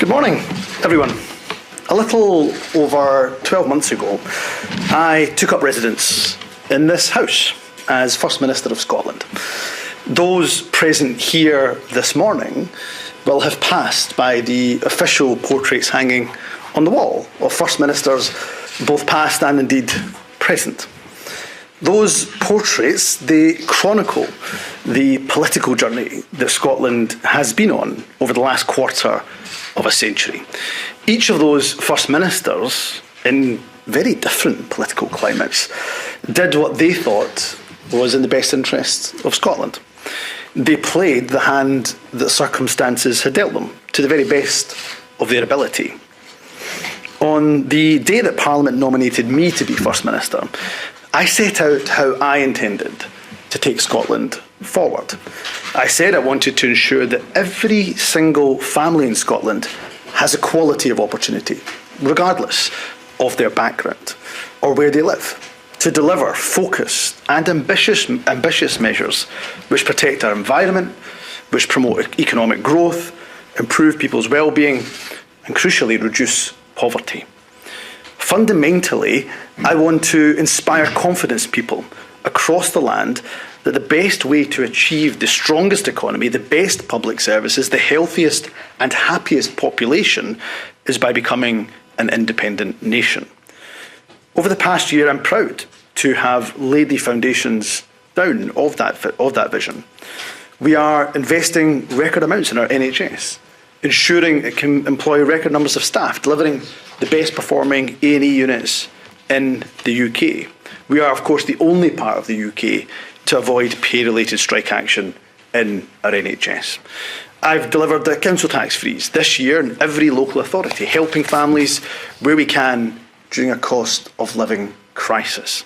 Good morning, everyone. A little over 12 months ago, I took up residence in this House as First Minister of Scotland. Those present here this morning will have passed by the official portraits hanging on the wall of First Ministers, both past and indeed present. Those portraits, they chronicle the political journey that Scotland has been on over the last quarter of a century. Each of those First Ministers, in very different political climates, did what they thought was in the best interests of Scotland. They played the hand that circumstances had dealt them to the very best of their ability. On the day that Parliament nominated me to be First Minister, I set out how I intended to take Scotland forward. I said I wanted to ensure that every single family in Scotland has equality of opportunity, regardless of their background or where they live, to deliver focused and ambitious measures which protect our environment, which promote economic growth, improve people's well-being, and crucially reduce poverty. Fundamentally, I want to inspire confidence in people across the land that the best way to achieve the strongest economy, the best public services, the healthiest and happiest population is by becoming an independent nation. Over the past year, I'm proud to have laid the foundations down of that vision. We are investing record amounts in our NHS, ensuring it can employ record numbers of staff, delivering the best performing A&E units in the UK. We are, of course, the only part of the UK to avoid pay-related strike action in our NHS. I've delivered the council tax freeze this year in every local authority, helping families where we can during a cost of living crisis.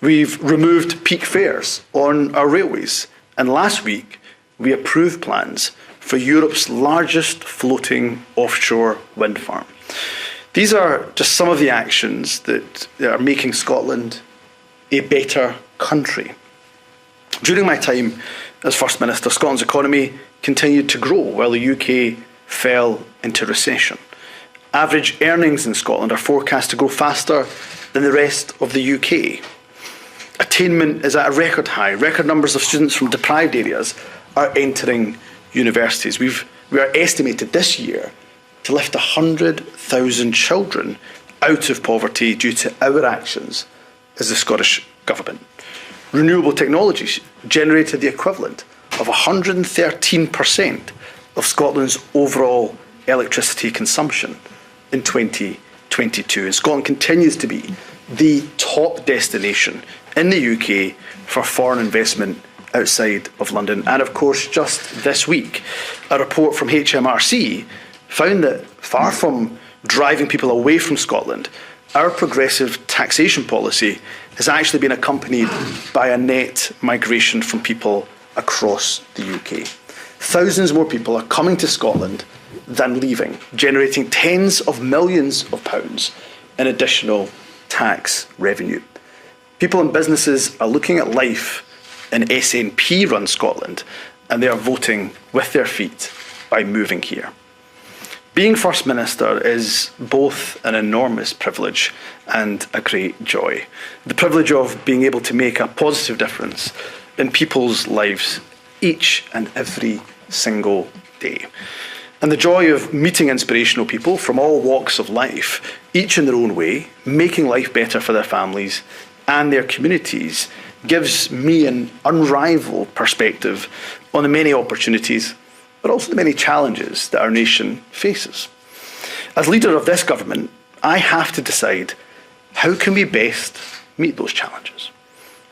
We've removed peak fares on our railways, and last week we approved plans for Europe's largest floating offshore wind farm. These are just some of the actions that are making Scotland a better country. During my time as First Minister, Scotland's economy continued to grow while the UK fell into recession. Average earnings in Scotland are forecast to grow faster than the rest of the UK. Attainment is at a record high. Record numbers of students from deprived areas are entering universities. We are estimated this year to lift 100,000 children out of poverty due to our actions as the Scottish Government. Renewable technologies generated the equivalent of 113% of Scotland's overall electricity consumption in 2022. And Scotland continues to be the top destination in the UK for foreign investment outside of London. And of course, just this week, a report from HMRC found that far from driving people away from Scotland, our progressive taxation policy has actually been accompanied by a net migration from people across the UK. Thousands more people are coming to Scotland than leaving, generating tens of millions of pounds in additional tax revenue. People and businesses are looking at life in SNP-run Scotland, and they are voting with their feet by moving here. Being First Minister is both an enormous privilege and a great joy. The privilege of being able to make a positive difference in people's lives each and every single day. And the joy of meeting inspirational people from all walks of life, each in their own way, making life better for their families and their communities, gives me an unrivaled perspective on the many opportunities but also the many challenges that our nation faces. As leader of this government, I have to decide how can we best meet those challenges?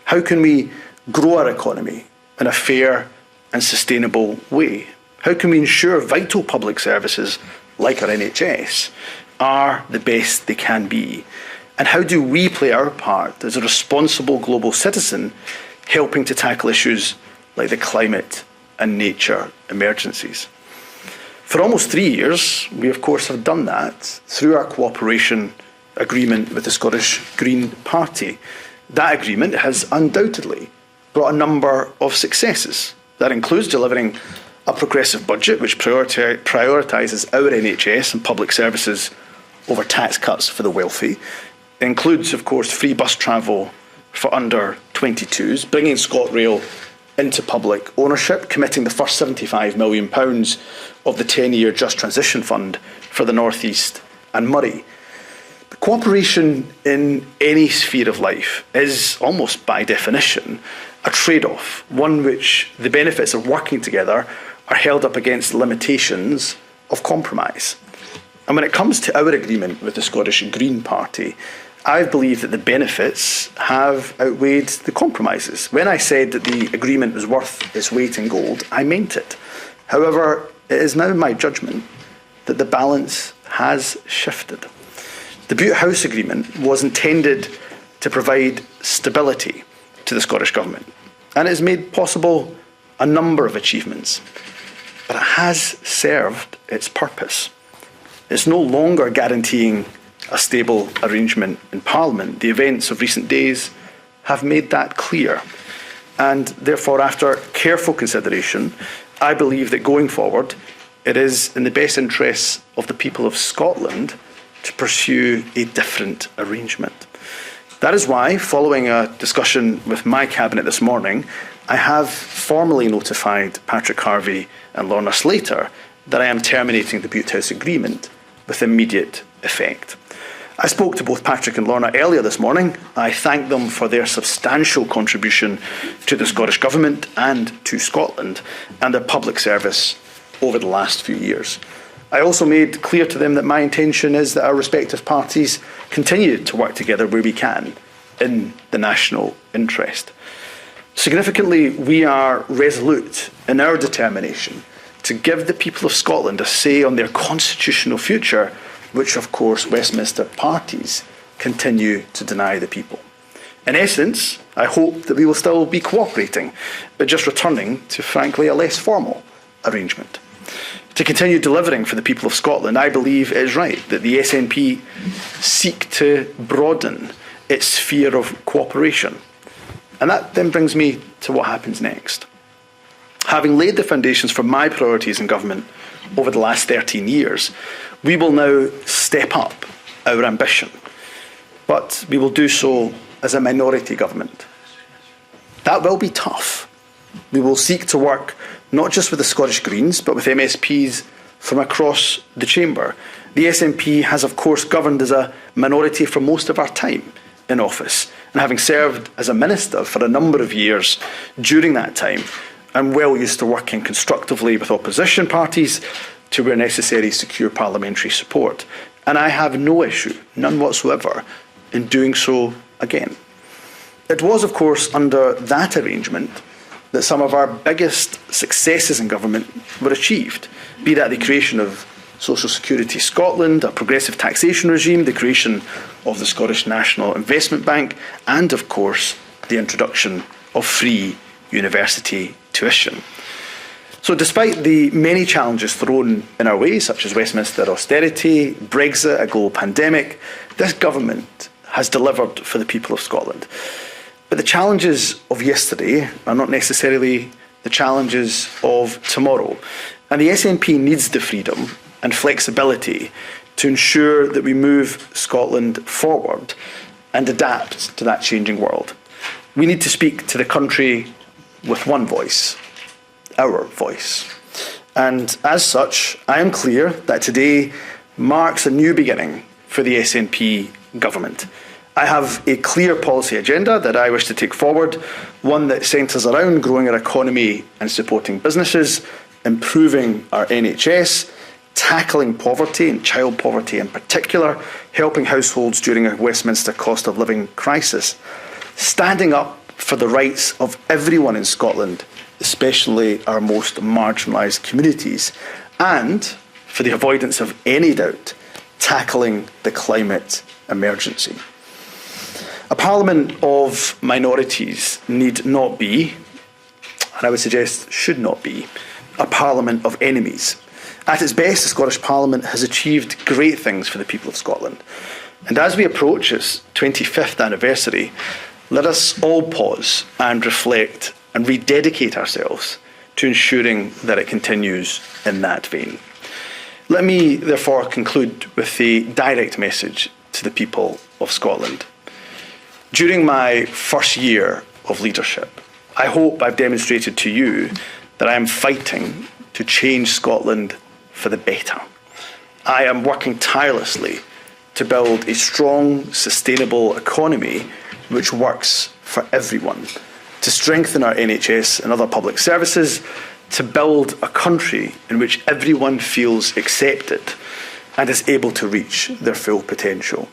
How can we grow our economy in a fair and sustainable way? How can we ensure vital public services like our NHS are the best they can be? And how do we play our part as a responsible global citizen helping to tackle issues like the climate and nature emergencies? For almost 3 years, we of course have done that through our cooperation agreement with the Scottish Green Party. That agreement has undoubtedly brought a number of successes. That includes delivering a progressive budget which prioritises our NHS and public services over tax cuts for the wealthy. It includes, of course, free bus travel for under 22s, bringing ScotRail into public ownership, committing the first £75 million of the 10-year Just Transition Fund for the North East and Moray. But cooperation in any sphere of life is, almost by definition, a trade-off, one which the benefits of working together are held up against the limitations of compromise. And when it comes to our agreement with the Scottish Green Party, I believe that the benefits have outweighed the compromises. When I said that the agreement was worth its weight in gold, I meant it. However, it is now my judgment that the balance has shifted. The Bute House Agreement was intended to provide stability to the Scottish Government, and it has made possible a number of achievements, but it has served its purpose. It's no longer guaranteeing a stable arrangement in Parliament. The events of recent days have made that clear, and therefore, after careful consideration, I believe that going forward, it is in the best interests of the people of Scotland to pursue a different arrangement. That is why, following a discussion with my Cabinet this morning, I have formally notified Patrick Harvie and Lorna Slater that I am terminating the Bute House Agreement with immediate effect. I spoke to both Patrick and Lorna earlier this morning. I thank them for their substantial contribution to the Scottish Government and to Scotland and their public service over the last few years. I also made clear to them that my intention is that our respective parties continue to work together where we can in the national interest. Significantly, we are resolute in our determination to give the people of Scotland a say on their constitutional future, which, of course, Westminster parties continue to deny the people. In essence, I hope that we will still be cooperating, but just returning to, frankly, a less formal arrangement. To continue delivering for the people of Scotland, I believe it is right that the SNP seek to broaden its sphere of cooperation. And that then brings me to what happens next. Having laid the foundations for my priorities in government over the last 13 years, we will now step up our ambition. But we will do so as a minority government. That will be tough. We will seek to work not just with the Scottish Greens, but with MSPs from across the chamber. The SNP has, of course, governed as a minority for most of our time in office. And having served as a minister for a number of years during that time, I'm well used to working constructively with opposition parties to, where necessary, secure parliamentary support. And I have no issue, none whatsoever, in doing so again. It was, of course, under that arrangement that some of our biggest successes in government were achieved, be that the creation of Social Security Scotland, a progressive taxation regime, the creation of the Scottish National Investment Bank, and, of course, the introduction of free university tuition. So despite the many challenges thrown in our way, such as Westminster austerity, Brexit, a global pandemic, this government has delivered for the people of Scotland. But the challenges of yesterday are not necessarily the challenges of tomorrow. And the SNP needs the freedom and flexibility to ensure that we move Scotland forward and adapt to that changing world. We need to speak to the country with one voice, our voice. And as such, I am clear that today marks a new beginning for the SNP government. I have a clear policy agenda that I wish to take forward, one that centres around growing our economy and supporting businesses, improving our NHS, tackling poverty and child poverty in particular, helping households during a Westminster cost of living crisis, standing up for the rights of everyone in Scotland, especially our most marginalised communities, and, for the avoidance of any doubt, tackling the climate emergency. A parliament of minorities need not be, and I would suggest should not be, a parliament of enemies. At its best, the Scottish Parliament has achieved great things for the people of Scotland. And as we approach its 25th anniversary, let us all pause and reflect and rededicate ourselves to ensuring that it continues in that vein. Let me therefore conclude with a direct message to the people of Scotland. During my first year of leadership, I hope I've demonstrated to you that I am fighting to change Scotland for the better. I am working tirelessly to build a strong, sustainable economy which works for everyone, to strengthen our NHS and other public services, to build a country in which everyone feels accepted and is able to reach their full potential,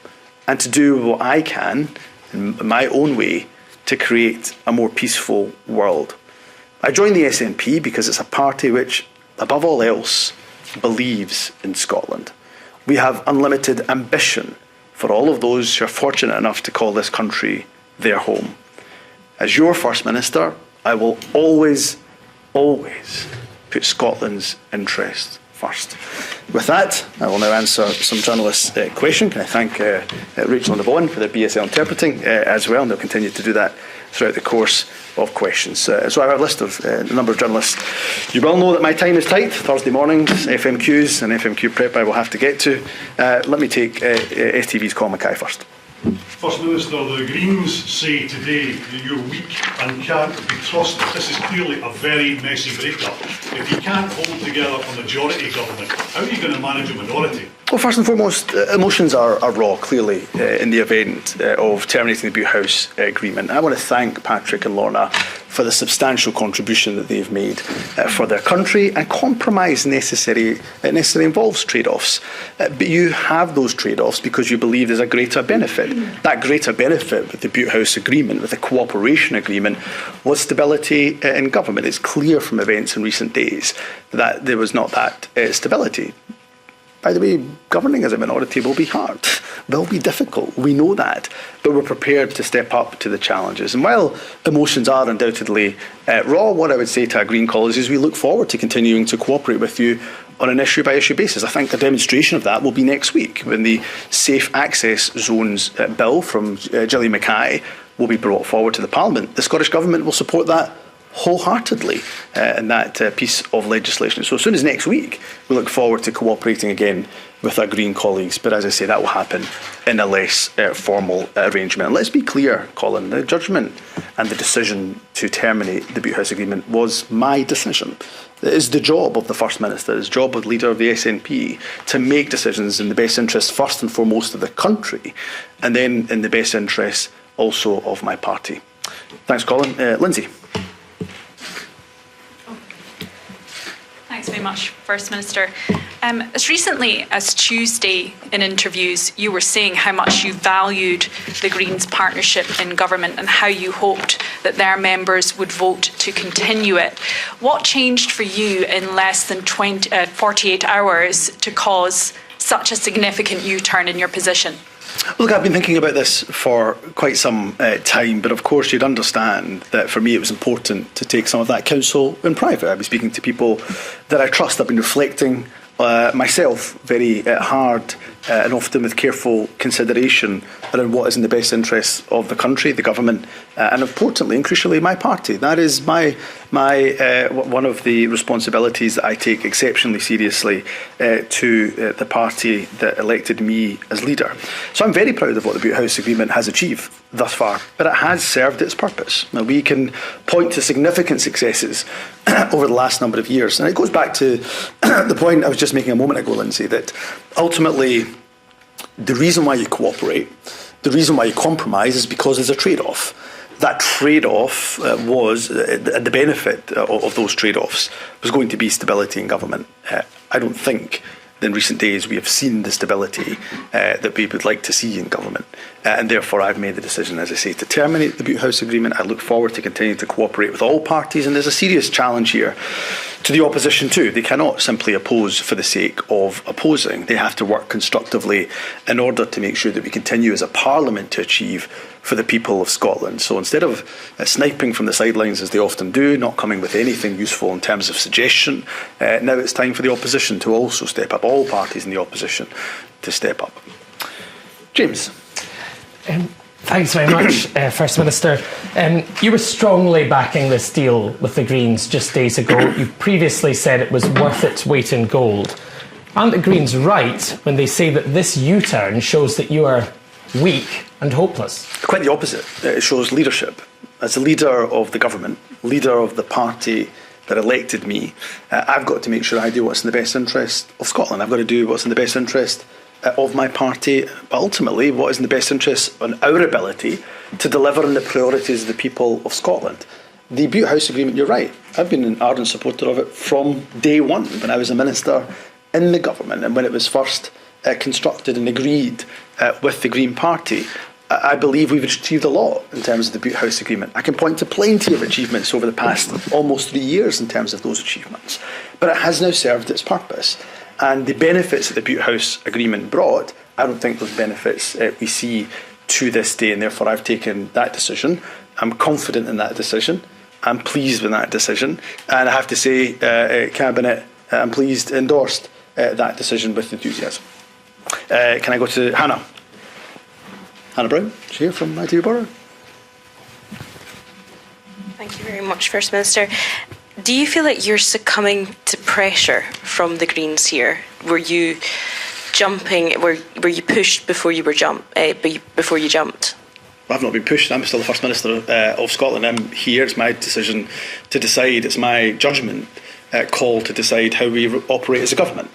and to do what I can, in my own way, to create a more peaceful world. I joined the SNP because it's a party which, above all else, believes in Scotland. We have unlimited ambition for all of those who are fortunate enough to call this country their home. As your First Minister, I will always put Scotland's interests first. With that, I will now answer some journalists' questions. Can I thank Rachel and Yvonne for their BSL interpreting as well, and they'll continue to do that throughout the course of questions. So I have a list of a number of journalists. You will know that my time is tight. Thursday mornings, FMQs and FMQ prep I will have to get to. Let me take STV's Colin Mackay first. First Minister, the Greens say today that you're weak and can't be trusted. This is clearly a very messy breakup. If you can't hold together a majority government, how are you going to manage a minority? Well, first and foremost, emotions are raw, clearly, in the event of terminating the Bute House Agreement. I want to thank Patrick and Lorna for the substantial contribution that they've made for their country, and compromise necessarily involves trade-offs. But you have those trade-offs because you believe there's a greater benefit. That greater benefit with the Bute House Agreement, with the cooperation agreement, was stability in government. It's clear from events in recent days that there was not that stability. By the way, governing as a minority will be hard, will be difficult. We know that, but we're prepared to step up to the challenges. And while emotions are undoubtedly raw, what I would say to our Green colleagues is we look forward to continuing to cooperate with you on an issue-by-issue basis. I think a demonstration of that will be next week when the Safe Access Zones bill from Gillian Mackay will be brought forward to the Parliament. The Scottish Government will support that wholeheartedly in that piece of legislation. So as soon as next week, we look forward to cooperating again with our Green colleagues. But as I say, that will happen in a less formal arrangement. And let's be clear, Colin, the judgment and the decision to terminate the Bute House Agreement was my decision. It is the job of the First Minister, it is the job of the leader of the SNP to make decisions in the best interest, first and foremost, of the country, and then in the best interest also of my party. Thanks, Colin. Lindsay. Thanks very much, First Minister. As recently as Tuesday, in interviews, you were saying how much you valued the Greens' partnership in government and how you hoped that their members would vote to continue it. What changed for you in less than 48 hours to cause such a significant U-turn in your position? Look, I've been thinking about this for quite some time, but of course you'd understand that for me it was important to take some of that counsel in private. I've been speaking to people that I trust. I've been reflecting myself very hard and often with careful consideration around what is in the best interests of the country, the government, and importantly and crucially my party. That is my one of the responsibilities that I take exceptionally seriously to the party that elected me as leader. So I'm very proud of what the Bute House Agreement has achieved thus far, but it has served its purpose. Now, we can point to significant successes over the last number of years, and it goes back to the point I was just making a moment ago, Lindsay, that ultimately the reason why you cooperate, the reason why you compromise is because there's a trade-off. That trade-off was, the benefit of those trade-offs was going to be stability in government. I don't think in recent days we have seen the stability that we would like to see in government. And therefore I've made the decision, as I say, to terminate the Bute House Agreement. I look forward to continuing to cooperate with all parties, and there's a serious challenge here to the opposition too. They cannot simply oppose for the sake of opposing. They have to work constructively in order to make sure that we continue as a parliament to achieve for the people of Scotland. So instead of sniping from the sidelines as they often do, not coming with anything useful in terms of suggestion, now it's time for the opposition to also step up, all parties in the opposition to step up. James. Thanks very much, First Minister. You were strongly backing this deal with the Greens just days ago. You previously said it was worth its weight in gold. Aren't the Greens right when they say that this U-turn shows that you are weak and hopeless? Quite the opposite. It shows leadership. As a leader of the government, leader of the party that elected me, I've got to make sure I do what's in the best interest of Scotland. I've got to do what's in the best interest of my party, but ultimately what is in the best interest on our ability to deliver on the priorities of the people of Scotland. The Bute House Agreement, you're right, I've been an ardent supporter of it from day one when I was a minister in the government and when it was first constructed and agreed with the Green Party. I believe we've achieved a lot in terms of the Bute House Agreement. I can point to plenty of achievements over the past almost 3 years in terms of those achievements, but it has now served its purpose. And the benefits that the Bute House Agreement brought, I don't think those benefits we see to this day, and therefore I've taken that decision. I'm confident in that decision. I'm pleased with that decision. And I have to say, Cabinet, I'm pleased, endorsed that decision with enthusiasm. Can I go to Hannah? Hannah Brown, she's here from ITV Borough. Thank you very much, First Minister. Do you feel that you're succumbing to pressure from the Greens here? Were you jumping? Were you pushed before you before you jumped? I've not been pushed. I'm still the First Minister of Scotland. I'm here. It's my decision to decide. It's my judgment call to decide how we operate as a government.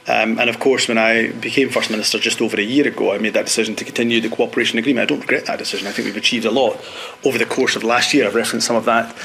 And of course, when I became First Minister just over a year ago, I made that decision to continue the cooperation agreement. I don't regret that decision. I think we've achieved a lot over the course of last year. I've referenced some of that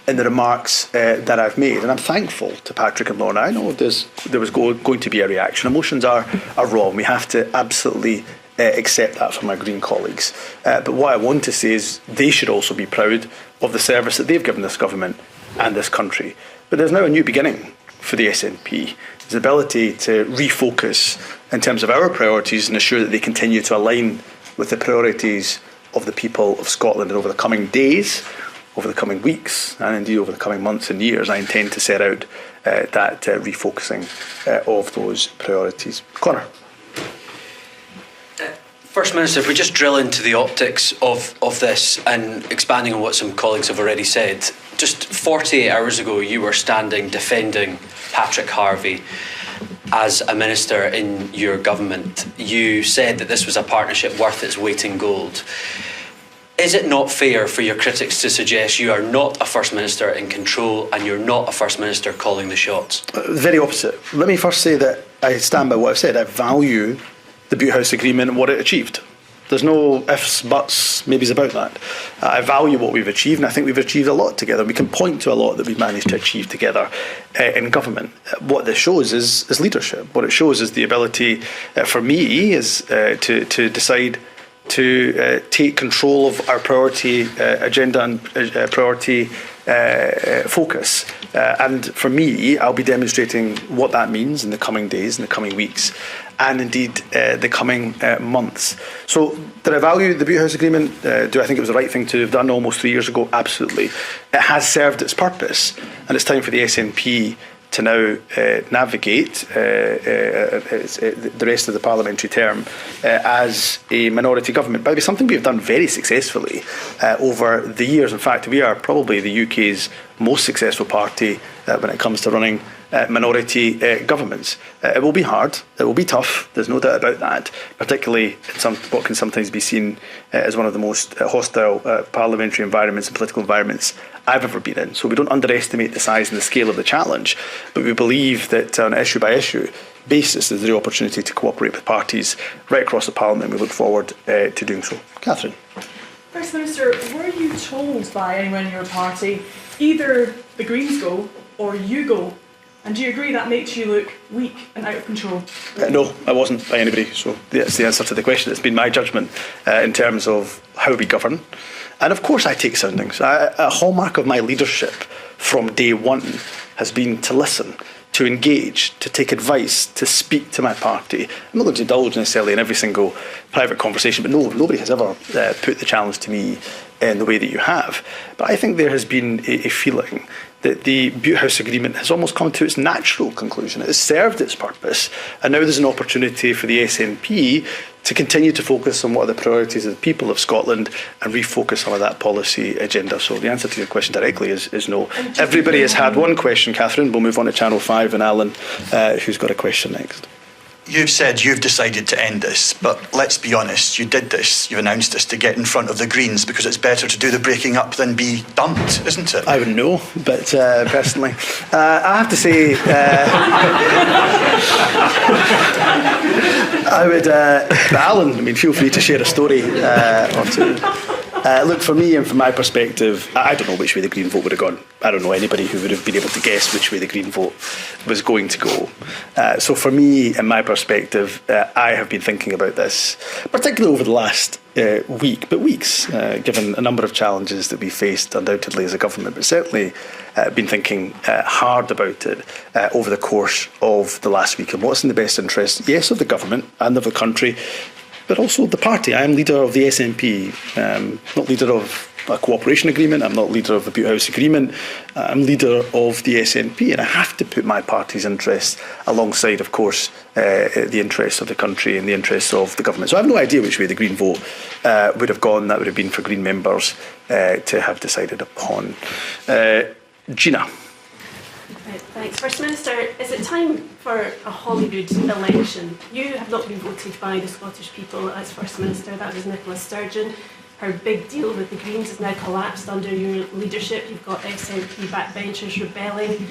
in the remarks that I've made, and I'm thankful to Patrick and Lorna. I know there was going to be a reaction. Emotions are wrong. We have to absolutely accept that from my Green colleagues. But what I want to say is they should also be proud of the service that they've given this government and this country. But there's now a new beginning for the SNP. There's the ability to refocus in terms of our priorities and ensure that they continue to align with the priorities of the people of Scotland. And over the coming days, over the coming weeks, and indeed over the coming months and years, I intend to set out that refocusing of those priorities. Conor. First Minister, if we just drill into the optics of this and expanding on what some colleagues have already said, just 48 hours ago you were standing defending Patrick Harvey as a minister in your government. You said that this was a partnership worth its weight in gold. Is it not fair for your critics to suggest you are not a First Minister in control and you're not a First Minister calling the shots? The very opposite. Let me first say that I stand by what I've said. I value the Bute House Agreement and what it achieved. There's no ifs, buts, maybes about that. I value what we've achieved, and I think we've achieved a lot together. We can point to a lot that we've managed to achieve together in government. What this shows is leadership. What it shows is the ability for me is to decide to take control of our priority agenda and priority focus. And for me, I'll be demonstrating what that means in the coming days, in the coming weeks, and indeed the coming months. So did I value the Bute House Agreement? Do I think it was the right thing to have done almost 3 years ago? Absolutely. It has served its purpose, and it's time for the SNP to now navigate the rest of the parliamentary term as a minority government. By the way, something we've done very successfully over the years. In fact, we are probably the UK's most successful party when it comes to running minority governments. It will be hard, it will be tough, there's no doubt about that, particularly in what can sometimes be seen as one of the most hostile parliamentary environments and political environments I've ever been in. So we don't underestimate the size and the scale of the challenge, but we believe that on an issue by issue basis there's the opportunity to cooperate with parties right across the Parliament, and we look forward to doing so. Catherine. First Minister, were you told by anyone in your party either the Greens go or you go? And do you agree that makes you look weak and out of control? No, I wasn't by anybody. So that's the answer to the question. It's been my judgment in terms of how we govern. And of course I take soundings. A hallmark of my leadership from day one has been to listen, to engage, to take advice, to speak to my party. I'm not going to indulge necessarily in every single private conversation, but no, nobody has ever put the challenge to me in the way that you have. But I think there has been a feeling that the Bute House Agreement has almost come to its natural conclusion. It has served its purpose, and now there's an opportunity for the SNP to continue to focus on what are the priorities of the people of Scotland and refocus some of that policy agenda. So the answer to your question directly is no. Everybody has had one question, Catherine. We'll move on to Channel 5 and Alan, who's got a question next. You've said you've decided to end this, but let's be honest, you did this, you announced this to get in front of the Greens because it's better to do the breaking up than be dumped, isn't it? I wouldn't know, but personally, I have to say, I would, Alan, I mean, feel free to share a story or two. Look, for me and from my perspective, I don't know which way the Green vote would have gone. I don't know anybody who would have been able to guess which way the Green vote was going to go. So for me and my perspective, I have been thinking about this, particularly over the last weeks, given a number of challenges that we faced undoubtedly as a government, but certainly been thinking hard about it over the course of the last week and what's in the best interest, yes, of the government and of the country, but also the party. I am leader of the SNP, not leader of a cooperation agreement, I'm not leader of the Bute House Agreement, I'm leader of the SNP, and I have to put my party's interests alongside, of course, the interests of the country and the interests of the government. So I have no idea which way the Green vote would have gone. That would have been for Green members to have decided upon. Gina. Thanks. First Minister, is it time for a Holyrood election? You have not been voted by the Scottish people as First Minister. That was Nicola Sturgeon. Her big deal with the Greens has now collapsed under your leadership. You've got SNP backbenchers rebelling.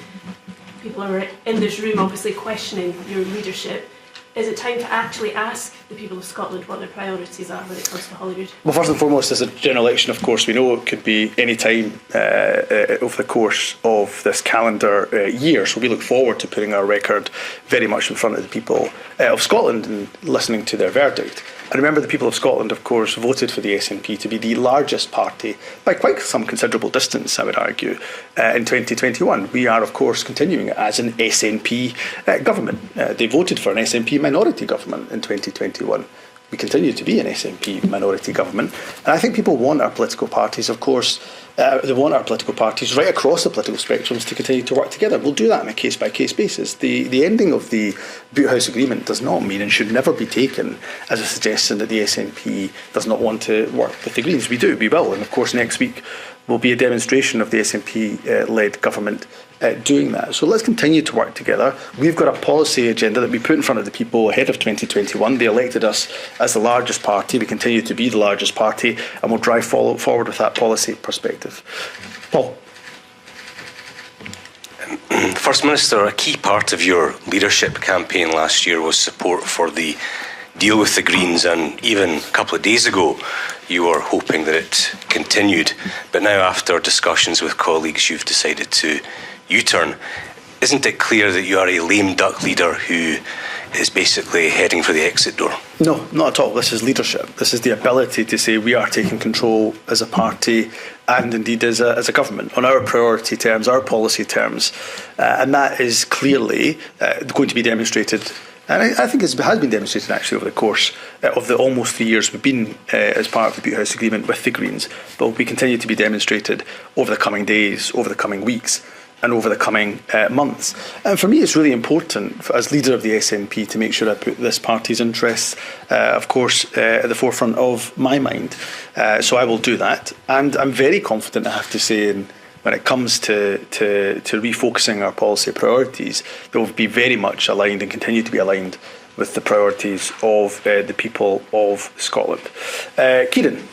People are in this room obviously questioning your leadership. Is it time to actually ask the people of Scotland what their priorities are when it comes to Holyrood? Well, first and foremost, as a general election, of course, we know it could be any time over the course of this calendar year. So we look forward to putting our record very much in front of the people of Scotland and listening to their verdict. And remember, the people of Scotland, of course, voted for the SNP to be the largest party by quite some considerable distance, I would argue, in 2021. We are, of course, continuing as an SNP government. They voted for an SNP minority government in 2021. We continue to be an SNP minority government. And I think people want our political parties, of course, they want our political parties right across the political spectrums to continue to work together. We'll do that on a case-by-case basis. The ending of the Bute House Agreement does not mean and should never be taken as a suggestion that the SNP does not want to work with the Greens. We do, we will. And of course, next week will be a demonstration of the SNP-led government doing that. So let's continue to work together. We've got a policy agenda that we put in front of the people ahead of 2021. They elected us as the largest party. We continue to be the largest party, and we'll drive forward with that policy perspective. Paul. First Minister, a key part of your leadership campaign last year was support for the deal with the Greens, and even a couple of days ago you were hoping that it continued. But now, after discussions with colleagues, you've decided to U-turn. Isn't it clear that you are a lame duck leader who is basically heading for the exit door? No, not at all. This is leadership. This is the ability to say we are taking control as a party and indeed as a government on our priority terms, our policy terms. And that is clearly going to be demonstrated. And I think it has been demonstrated actually over the course of the almost 3 years we've been as part of the Bute House Agreement with the Greens, but will be continued to be demonstrated over the coming days, over the coming weeks, and over the coming months. And for me, it's really important, as leader of the SNP, to make sure I put this party's interests, of course, at the forefront of my mind. So I will do that. And I'm very confident, I have to say, when it comes to refocusing our policy priorities, they will be very much aligned and continue to be aligned with the priorities of the people of Scotland. Kieran.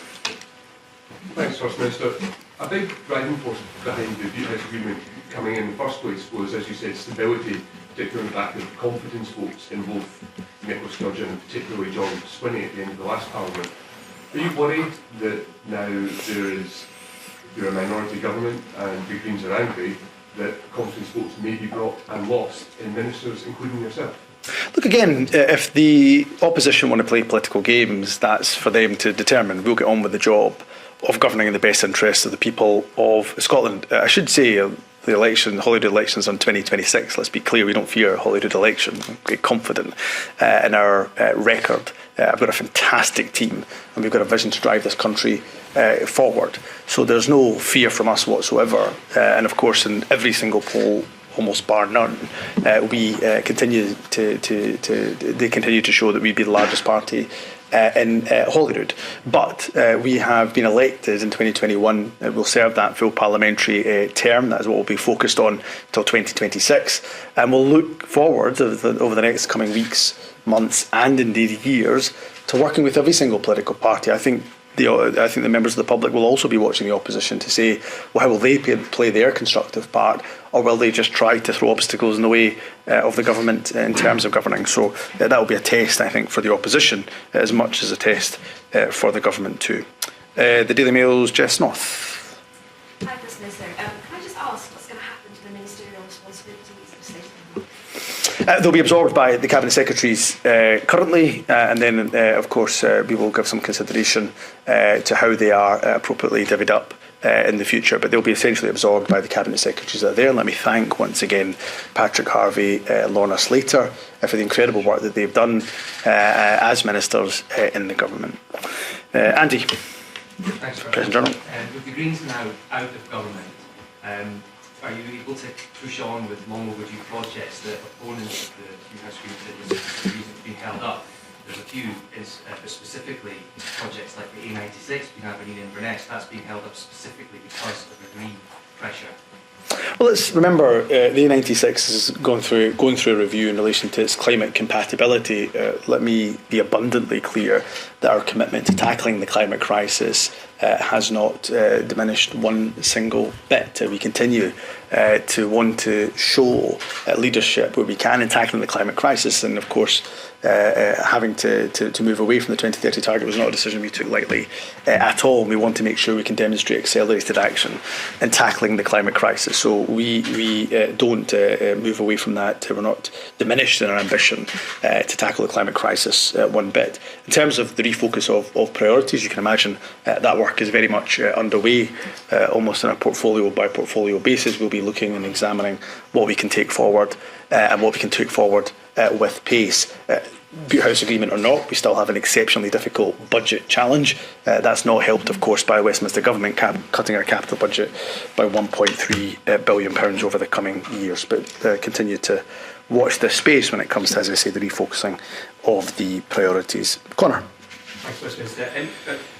Thanks, First Minister. A big driving force behind the Bute House Agreement coming in the first place was, as you said, stability, particularly back of confidence votes in both Nicola Sturgeon and particularly John Swinney at the end of the last Parliament. Are you worried that now you're a minority government and the Greens are angry that confidence votes may be brought and lost in ministers, including yourself? Look, again, if the opposition want to play political games, that's for them to determine. We'll get on with the job of governing in the best interests of the people of Scotland. I should say the Holyrood elections on 2026, let's be clear, we don't fear a Holyrood election. I'm quite confident in our record. I've got a fantastic team and we've got a vision to drive this country forward. So there's no fear from us whatsoever. And of course, in every single poll, almost bar none, we continue they continue to show that we'd be the largest party in Holyrood. But we have been elected in 2021. We'll serve that full parliamentary term. That is what we'll be focused on till 2026. And we'll look forward over the next coming weeks, months, and indeed years to working with every single political party. I think the members of the public will also be watching the opposition to say, well, how will they play their constructive part, or will they just try to throw obstacles in the way of the government in terms of governing? So that will be a test, I think, for the opposition as much as a test for the government too. The Daily Mail's Jess North. Hi, First Minister. Can I just ask what's going to happen to the ministerial responsibilities of state? They'll be absorbed by the Cabinet Secretaries currently, and then, of course, we will give some consideration to how they are appropriately divvied up in the future, but they'll be essentially absorbed by the Cabinet Secretaries that are there. And let me thank once again Patrick Harvey, Lorna Slater for the incredible work that they've done as ministers in the government. Andy. Thanks, President General. With the Greens now out of government, are you able to push on with long overdue projects that opponents of the Bute House Agreement said was being held up? There's a few, specifically projects like the A96 between Aberdeen and Inverness, that's being held up specifically because of the Green pressure. Well, let's remember the A96 is going through a review in relation to its climate compatibility. Let me be abundantly clear that our commitment to tackling the climate crisis has not diminished one single bit. We continue to want to show leadership where we can in tackling the climate crisis, and of course having to move away from the 2030 target was not a decision we took lightly at all. We want to make sure we can demonstrate accelerated action in tackling the climate crisis. So we don't move away from that. We're not diminished in our ambition to tackle the climate crisis one bit. In terms of the refocus of priorities, you can imagine that work is very much underway, almost on a portfolio by portfolio basis. We'll be looking and examining what we can take forward and what we can take forward with pace. Bute House Agreement or not, we still have an exceptionally difficult budget challenge. That's not helped, of course, by Westminster Government cutting our capital budget by £1.3 billion over the coming years. But continue to watch this space when it comes to, as I say, the refocusing of the priorities. Conor. Thanks, First Minister.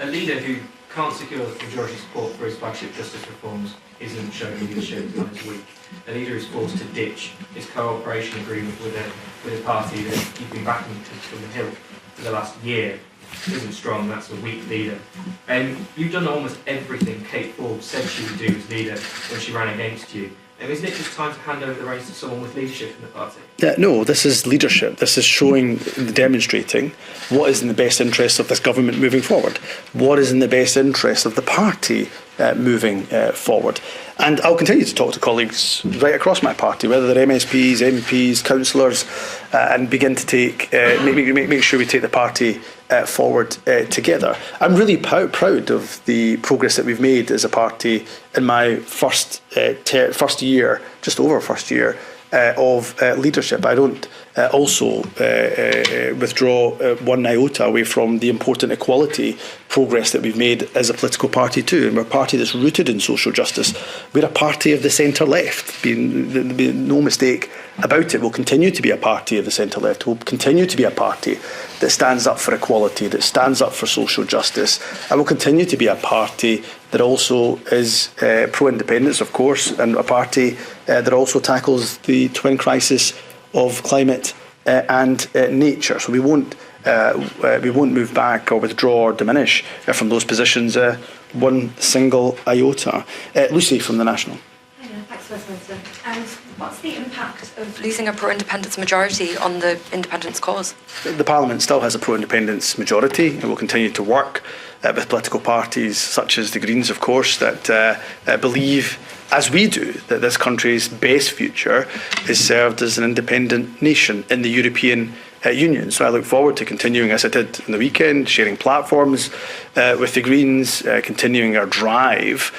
A leader who can't secure majority support for his flagship justice reforms isn't showing leadership on his week. A leader is forced to ditch his cooperation agreement with a party that he's been backing from the Hill for the last year. Isn't strong, that's a weak leader. You've done almost everything Kate Forbes said she would do as leader when she ran against you. Isn't it just time to hand over the reins to someone with leadership in the party? No, this is leadership. This is showing, demonstrating what is in the best interest of this government moving forward. What is in the best interest of the party moving forward. And I'll continue to talk to colleagues right across my party, whether they're MSPs, MPs, councillors, and begin to take make sure we take the party forward together. I'm really proud of the progress that we've made as a party in my first year, just over first year of leadership. I don't also withdraw one iota away from the important equality progress that we've made as a political party too. And we're a party that's rooted in social justice. We're a party of the centre-left. Be no mistake about it. We'll continue to be a party of the centre-left. We'll continue to be a party that stands up for equality, that stands up for social justice. And we'll continue to be a party that also is pro-independence, of course, and a party that also tackles the twin crisis of climate and nature. So we won't move back or withdraw or diminish from those positions one single iota. Lucy from the National. Thanks, First Minister. And what's the impact of losing a pro-independence majority on the independence cause? The Parliament still has a pro-independence majority and will continue to work with political parties such as the Greens, of course, that believe, as we do, that this country's best future is served as an independent nation in the European Union. So I look forward to continuing, as I did in the weekend, sharing platforms with the Greens, continuing our drive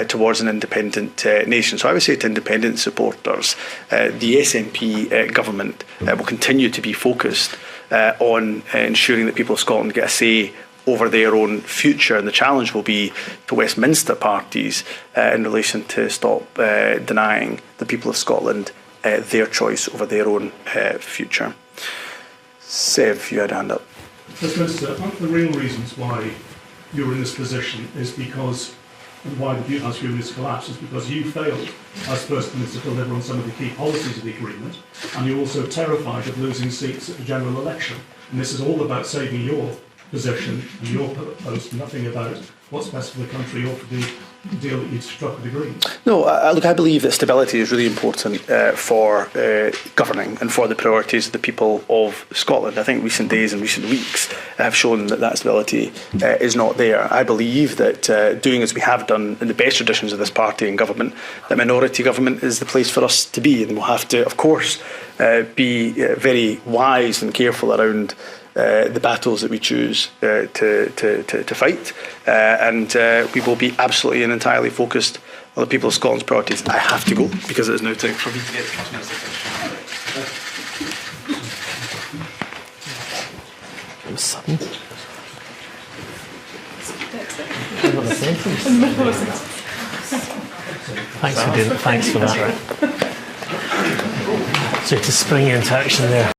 towards an independent nation. So I would say to independent supporters, the SNP government will continue to be focused on ensuring that people of Scotland get a say over their own future, and the challenge will be to Westminster parties in relation to stop denying the people of Scotland their choice over their own future. Sev, you had a hand up. First Minister, one of the real reasons why you're in this position is because, and why the Bute House Agreement has collapsed, is because you failed as First Minister to deliver on some of the key policies of the agreement, and you're also terrified of losing seats at the general election. And this is all about saving your position and your post, nothing about what's best for the country or for the deal that you'd struck with the Greens. No, look, I believe that stability is really important for governing and for the priorities of the people of Scotland. I think recent days and recent weeks have shown that that stability is not there. I believe that doing as we have done in the best traditions of this party and government, that minority government is the place for us to be, and we'll have to, of course, be very wise and careful around the battles that we choose to fight, and we will be absolutely and entirely focused on the people of Scotland's priorities. I have to go because it is now time for me to get to First Minister. It was sudden. Thanks for that. So to spring into action there.